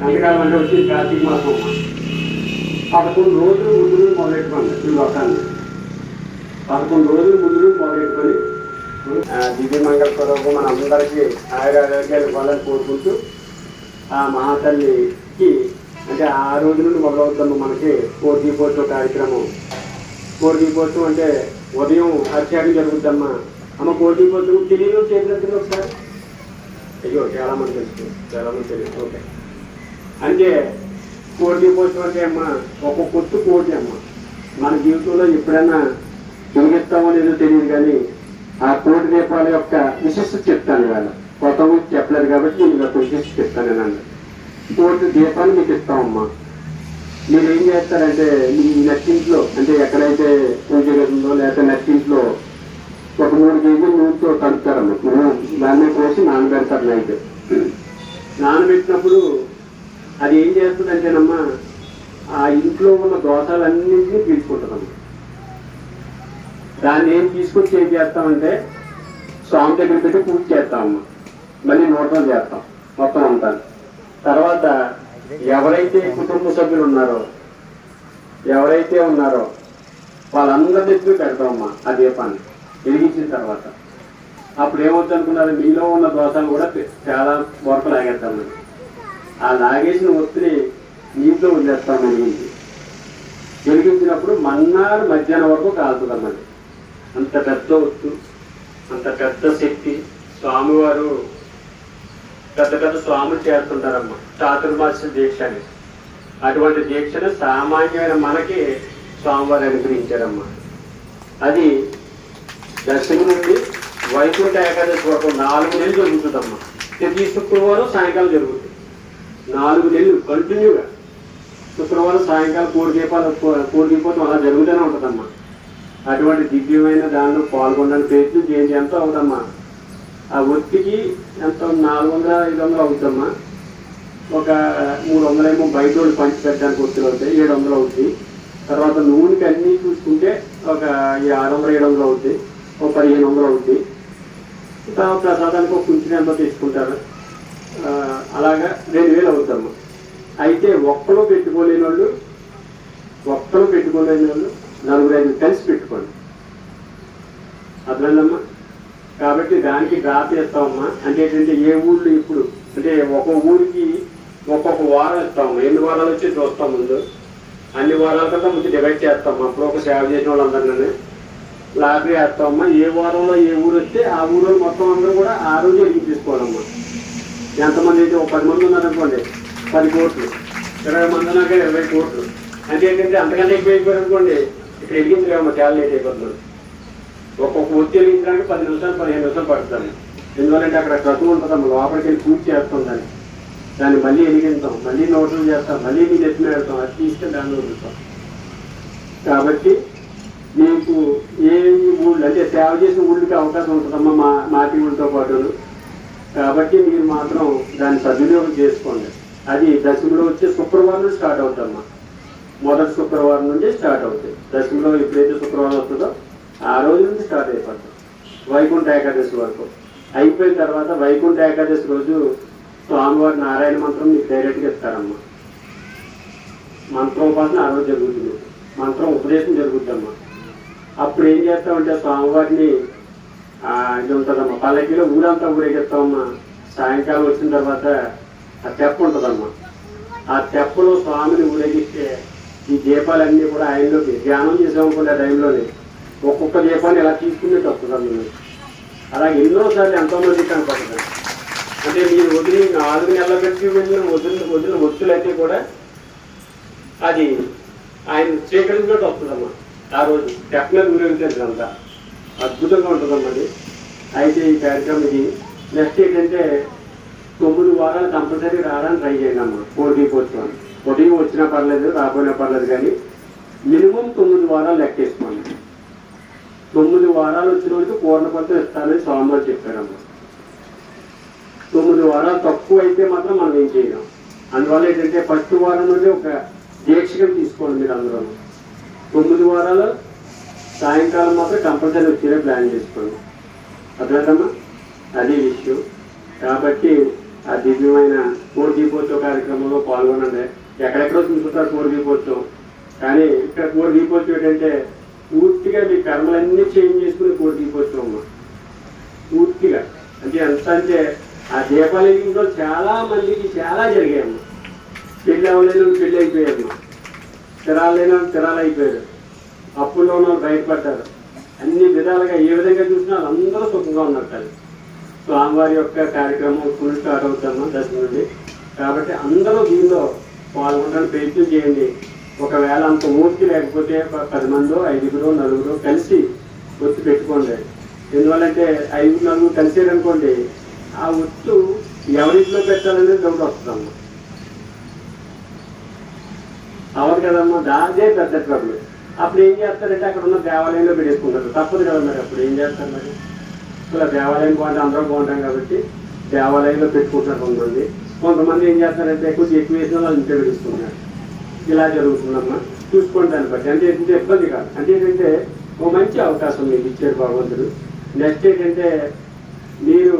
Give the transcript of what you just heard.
ఎంతకాలం అంటే వచ్చి కార్తీక మాసం 11 రోజులు ముందు నుండి మొదలెట్టుకోండి. ఈ లోకాన్ని 11 రోజులు ముందు నుండి మొదలెట్టుకొని దివ్యమంగళ స్వరూపం మన అందరికీ ఆరోగ్యాలు ఇవ్వాలని కోరుకుంటూ ఆ మహాతల్లికి అంటే ఆ రోజు నుండి మొదలవుతాము. మనకి కోటి దీపోత్సవ కార్యక్రమం. కోటి దీపోత్సవం అంటే ఉదయం అర్చకం జరుగుద్దమ్మా. అమ్మ కోటి దీపోత్సవం తెలియదు చేసినట్టు ఒకసారి. అయ్యో చాలామంది తెలుసు, చాలామంది తెలియదు. ఓకే, అంటే కోటి దీపోత్సవం అంటే అమ్మ ఒక కొత్త కోటి అమ్మ. మన జీవితంలో ఎప్పుడైనా వెలిగిస్తామో లేదో తెలియదు, కానీ ఆ కోటి దీపాల యొక్క విశిష్టత చెప్తాను. ఇవాళ కొత్త గురించి చెప్పలేదు కాబట్టి నేను యొక్క విశిష్టత చెప్తాను. నేను కోటి దీపాలు మీకు ఇస్తామమ్మా. మీరు ఏం చేస్తారంటే మీ నట్టింట్లో అంటే ఎక్కడైతే పూజ గదిలో లేకపోతే నట్టింట్లో ఒక 3 కేజీలు నూనెతో కలుపుతారమ్మా. దాన్ని పోసి నానబెడతారు. నైట్ నానబెట్టినప్పుడు అది ఏం చేస్తుందంటేనమ్మా ఆ ఇంట్లో ఉన్న దోషాలన్నింటినీ పీల్చుకుంటుందమ్మా. దాన్ని ఏం తీసుకొచ్చి ఏం చేస్తామంటే స్వామి దగ్గర పెట్టి పూజ చేస్తామమ్మా. మళ్ళీ నోట్లో చేస్తాం మొత్తం అంతా. తర్వాత ఎవరైతే కుటుంబ సభ్యులు ఉన్నారో వాళ్ళందరి దగ్గర పెడతామమ్మా ఆ దీపాన్ని వెలిగించిన తర్వాత. అప్పుడు ఏమవుతుంది అనుకున్నారు, మీలో ఉన్న దోషాలు కూడా చాలా వరకు లాగేస్తామని. ఆ లాగేసిన ఒత్తిడి నీటిలో వదిలేస్తాం. వెలిగించినప్పుడు మన్నాడు మధ్యాహ్నం వరకు కాలుతుందన్నది. అంత పెద్ద ఒత్తు, అంత పెద్ద శక్తి. స్వామివారు పెద్ద పెద్ద స్వాములు చేస్తుంటారమ్మా. చాతుర్మాస్య దీక్ష అని. అటువంటి దీక్షను సామాన్యమైన మనకి స్వామివారు అనుగ్రహించారమ్మా. అది దశమి నుండి వైకుంఠ ఏకాదశి వరకు 4 నెలలు జరుగుతుందమ్మా. ప్రతి శుక్రవారం సాయంకాలం జరుగుతుంది. 4 నెలలు కంటిన్యూగా శుక్రవారం సాయంకాలం కోటి దీపోత్సవం అలా జరుగుతూనే ఉంటుందమ్మా. అటువంటి దివ్యమైన దానిలో పాల్గొనడానికి ప్రయత్నం చేయండి. ఎంత అవుదమ్మా ఆ ఒత్తికి? ఎంత 400-500 అవుతుందమ్మా. ఒక 300 ఏమో బయట వాళ్ళు పంచి పెట్టడానికి ఒత్తులు అవుతాయి, 700 అవుతాయి. తర్వాత నూనెకి అన్నీ చూసుకుంటే ఒక 600-700 అవుతాయి, ఒక 1500 అవుతాయి. తర్వాత ప్రసాదానికి ఒక కుంచిన ఎంతో తీసుకుంటారు. అలాగా 2000 అవుతాము. అయితే ఒక్కలో పెట్టుకోలేని వాళ్ళు 4-5 కలిసి పెట్టుకోండి. అర్థమైందమ్మా? కాబట్టి దానికి డ్రా చేస్తామమ్మా. అంటే ఏంటంటే ఏ ఊళ్ళో ఇప్పుడు అంటే ఒక్కొక్క ఊరికి ఒక్కొక్క వారం ఇస్తామమ్మా. ఎన్ని వారాలు వచ్చి చూస్తాం ముందు. అన్ని వారాల కదా ముందు డివైడ్ చేస్తామమ్మా. అప్పుడు ఒక సేవ చేసిన వాళ్ళందరినీ లాటరీ వేస్తామమ్మా. ఏ వారంలో ఏ ఊరు వస్తే ఆ ఊరు మొత్తం అందరూ కూడా ఆ రోజు ఎరిగించేసుకోవాలమ్మా. ఎంతమంది అయితే ఒక 10 మంది ఉన్నారనుకోండి 10 కోట్లు, 20 మంది ఉన్నాక 20 కోట్లు. అంటే ఏంటంటే అంతకంటే ఎక్కువ అయిపోయారు అనుకోండి ఇక్కడ ఎరిగించలేమమ్మా. చాలా లేట్ అయిపోతుంది. ఒక్కొక్క ఒత్తి వెలిగించడానికి 10 నిమిషాలు 15 నిమిషాలు పడుతుంది. ఎందువల్లంటే అక్కడ క్రతువు ఉంటుందమ్మా. లోపలికి వెళ్ళి పూజ చేస్తాం. దాన్ని మళ్ళీ వెలిగిస్తాం, మళ్ళీ నోట్లు చేస్తాం, మళ్ళీ మీ ఎత్తున వెళ్తాం. అది తీసుకొని దాన్ని వదులుతాం. కాబట్టి మీకు ఏ ఊళ్ళు అంటే సేవ చేసిన ఊళ్ళకి అవకాశం ఉంటుందమ్మా మాటి ఊళ్ళతో పాటు. కాబట్టి మీరు మాత్రం దాన్ని సద్వినియోగం చేసుకోండి. అది దశమిలో వచ్చే శుక్రవారం నుండి స్టార్ట్ అవుతుందమ్మా. మొదటి శుక్రవారం నుండి స్టార్ట్ అవుతాయి. దశమిలో ఎప్పుడైతే శుక్రవారం వస్తుందో ఆ రోజు నుంచి స్టార్ట్ అయిపోతాం వైకుంఠ ఏకాదశి వరకు. అయిపోయిన తర్వాత వైకుంఠ ఏకాదశి రోజు స్వామివారి నారాయణ మంత్రం మీకు డైరెక్ట్గా ఇస్తారమ్మా. మంత్రోపాసన ఆ రోజు జరుగుతుంది. మంత్రం ఉపదేశం జరుగుద్దమ్మా. అప్పుడు ఏం చేస్తామంటే స్వామివారిని ఇది ఉంటుందమ్మా, పల్లకిలో ఊరంతా ఊరేగిస్తామమ్మా. సాయంకాలం వచ్చిన తర్వాత ఆ తెప్ప ఉంటుందమ్మా. ఆ తెప్పలో స్వామిని ఊరేగిస్తే ఈ దీపాలన్నీ కూడా ఆయనలోకి ధ్యానం చేసామనుకోండి. ఆ టైంలోనే ఒక్కొక్క దీపాన్ని ఎలా తీసుకునేట్టు వస్తుందమ్మా. అలాగే ఎన్నోసార్లు ఎంతోమంది కనపడుతుంది. అంటే మీరు వదిలి 4 నెలల పెట్టి వదిలిన ఒత్తులైతే కూడా అది ఆయన స్వీకరించినట్టు వస్తుందమ్మా. ఆ రోజు టెక్నాలజీ ఊరేగించేది అంతా అద్భుతంగా ఉంటుందమ్మా అది. అయితే ఈ కార్యక్రమం ఇది నెక్స్ట్ ఏంటంటే 9 వారాలు కంపల్సరీ రావడానికి ట్రై చేయండి అమ్మా. కోటి దీపోత్సవాన్ని ఉదయం వచ్చినా పర్లేదు, రాకపోయినా పర్లేదు, కానీ మినిమం 9 వారాలు లెక్కేసుకోండి. 9 వారాలు వచ్చిన వాళ్ళకి పూర్ణపత్రం ఇస్తానని స్వామివారు చెప్పారమ్మా. 9 వారాలు తక్కువ అయితే మాత్రం మనం ఏం చేయలేం. అందువల్ల ఏంటంటే ఫస్ట్ వారం నుండి ఒక దీక్షగా తీసుకోండి మీరు అందరూ. 9 వారాలు సాయంకాలం మాత్రం కంపల్సరీ వచ్చేలా ప్లాన్ చేసుకోండి. అర్థమవుతమ్మా? అది విషయం. కాబట్టి ఆ దివ్యమైన కోడి దీపోత్సవ కార్యక్రమంలో పాల్గొనండి. ఎక్కడెక్కడో చూసుకుంటారు కోడి దీపోత్సవం, కానీ ఇక్కడ కోడి దీపోత్సవం ఏంటంటే పూర్తిగా మీ కర్మలన్నీ చేంజ్ చేసుకుని కోడి దీపోత్సవం పూర్తిగా. అంటే ఎంత అంటే ఆ దీపావళిలో చాలా మందికి చాలా జరిగాయమ్మా. పెళ్ళి అవ్వలేని పెళ్ళి అయిపోయారమ్మా, స్థిరాలు లేని స్థిరాలు అయిపోయారు, అప్పుల్లో ఉన్న బయటపడ్డారు. అన్ని విధాలుగా ఏ విధంగా చూసినా అందరూ సుఖంగా ఉన్నారు. కానీ స్వామివారి యొక్క కార్యక్రమం ఫుల్ స్టార్ట్ అవుతామా దర్శనం నుండి. కాబట్టి అందరూ దీనిలో పాల్గొనడానికి ప్రయత్నం చేయండి. ఒకవేళ అంత ఓర్తి లేకపోతే 10 మందో 5గురో 4గురో కలిసి ఒత్తు పెట్టుకోండి. ఎందువల్లంటే 5-4 కలిసేదనుకోండి, ఆ ఒత్తు ఎవరింట్లో పెట్టాలనేది డౌట్ వస్తుందమ్మా. అవదు కదమ్మా, దాదే పెద్ద ట్రబుల్. అప్పుడు ఏం చేస్తారంటే అక్కడ ఉన్న దేవాలయంలో పెట్టేసుకుంటారు. తప్పదు కదా మరి, అప్పుడు ఏం చేస్తారు మరి? అసలు దేవాలయం బాగుంటే అందరం బాగుంటాం కాబట్టి దేవాలయంలో పెట్టుకుంటారు కొంతమంది. కొంతమంది ఏం చేస్తారంటే కొంచెం ఎక్కువ వేసిన వాళ్ళు ఇంట్లో పెట్టుకుంటున్నారు. ఇలా జరుగుతుందమ్మా, చూసుకోండి దాన్ని బట్టి. అంటే ఏంటంటే ఇబ్బంది కాదు. అంటే ఏంటంటే ఒక మంచి అవకాశం మీకు ఇచ్చారు భగవంతుడు. నెక్స్ట్ ఏంటంటే మీరు